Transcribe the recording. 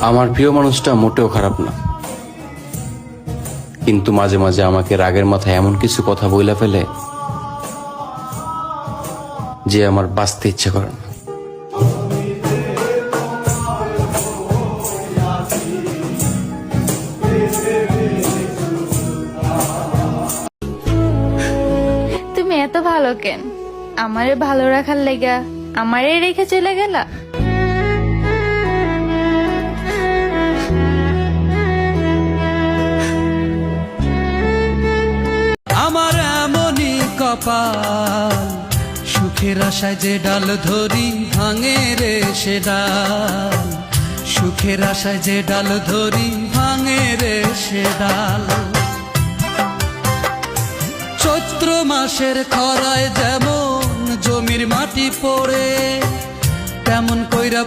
আমার প্রিয় মানুষটা মোটেও খারাপ না, কিন্তু মাঝে মাঝে আমাকে রাগের মাথায় এমন কিছু কথা বইলা ফেলে যে আমার বাঁচতে ইচ্ছে করে না। তুমি এত ভালো কেন? আমারে ভালো রাখার লেগা আমারে রেখে চলে গেলা? আমার এমনই কপাল, সুখের আশায় যে ডাল ধরি ভাঙে রে সে ডাল, সুখের আশায় যে ডাল ধরি ভাঙে রে সে ডাল। চৈত্র মাসের খরায় যেমন জমির মাটি পড়ে, তেমন কইরা